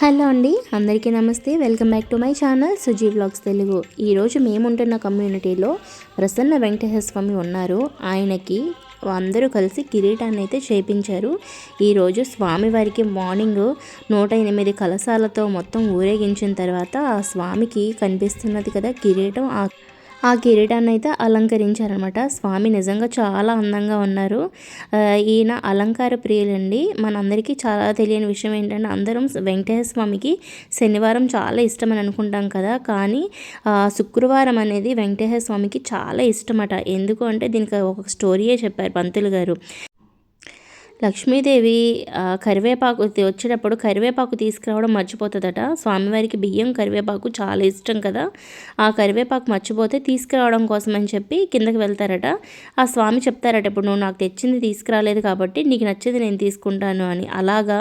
Hello అండి, అందరికీ నమస్తే. Welcome back to my channel Suji vlogs Telugu. ఈరోజు మేముంటున్న కమ్యూనిటీలో ప్రసన్న వెంకటేశ్వర స్వామి ఉన్నారు. ఆయనకి అందరూ కలిసి కిరీటాన్ని అయితే చేయించారు. ఈరోజు స్వామివారికి మార్నింగ్ 108 కలశాలతో మొత్తం ఊరేగించిన తర్వాత ఆ స్వామికి కనిపిస్తున్నది కదా కిరీటం, ఆ కిరీటాన్ని అయితే అలంకరించారనమాట. స్వామి నిజంగా చాలా అందంగా ఉన్నారు. ఈయన అలంకార ప్రియులండి. మనందరికీ చాలా తెలియని విషయం ఏంటంటే, అందరం వెంకటేశ్వర స్వామికి శనివారం చాలా ఇష్టం అని అనుకుంటాం కదా, కానీ శుక్రవారం అనేది వెంకటేశ్వర స్వామికి చాలా ఇష్టమట. ఎందుకు అంటే దీనికి ఒక స్టోరీయే చెప్పారు పంతులు గారు. లక్ష్మీదేవి కరివేపాకు వచ్చేటప్పుడు కరివేపాకు తీసుకురావడం మర్చిపోతుందట. స్వామివారికి బియ్యం కరివేపాకు చాలా ఇష్టం కదా, ఆ కరివేపాకు మర్చిపోతే తీసుకురావడం కోసం అని చెప్పి కిందకి వెళ్తారట. ఆ స్వామి చెప్తారట, ఇప్పుడు నువ్వు నాకు తెచ్చింది తీసుకురాలేదు కాబట్టి నీకు నచ్చేది నేను తీసుకుంటాను అని. అలాగా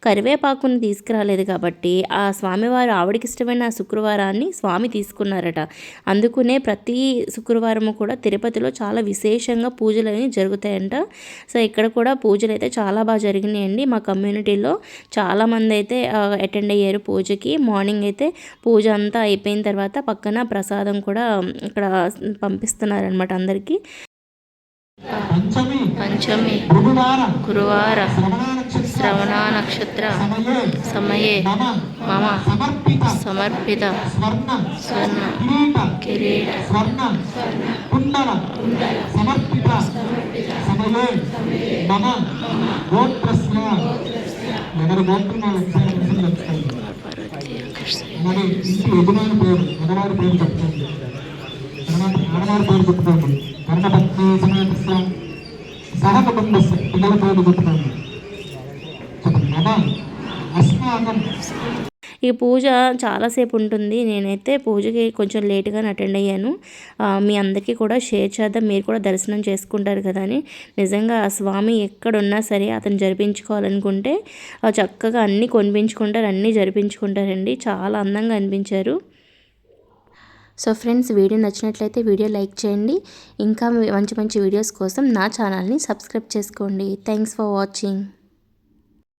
కరివేపాకుని తీసుకురాలేదు కాబట్టి ఆ స్వామివారు ఆవిడకి ఇష్టమైన శుక్రవారాన్ని స్వామి తీసుకున్నారట. అందుకునే ప్రతి శుక్రవారము కూడా తిరుపతిలో చాలా విశేషంగా పూజలు అనేవి జరుగుతాయంట. సో ఇక్కడ కూడా పూజలు అయితే చాలా బాగా జరిగినాయండి. మా కమ్యూనిటీలో చాలామంది అయితే అటెండ్ అయ్యారు పూజకి. మార్నింగ్ అయితే పూజ అంతా అయిపోయిన తర్వాత పక్కన ప్రసాదం కూడా ఇక్కడ పంపిస్తున్నారనమాట అందరికీ. పంచమి గురువార శ్రవణ నక్షత్ర సమయే మమ సమర్పిత స్వర్ణ కిరీట ఈ పూజ చాలాసేపు ఉంటుంది. నేనైతే పూజకి కొంచెం లేట్గానే అటెండ్ అయ్యాను. మీ అందరికీ కూడా షేర్ చేద్దాం, మీరు కూడా దర్శనం చేసుకుంటారు కదా అని. నిజంగా ఆ స్వామి ఎక్కడున్నా సరే అతను జరిపించుకోవాలనుకుంటే చక్కగా అన్నీ కొనిపించుకుంటారు, అన్నీ జరిపించుకుంటారండి. చాలా అందంగా అనిపించారు. సో ఫ్రెండ్స్, వీడియో నచ్చినట్లయితే వీడియో లైక్ చేయండి. ఇంకా మంచి మంచి వీడియోస్ కోసం నా ఛానల్ని సబ్స్క్రైబ్ చేసుకోండి. Thanks for watching.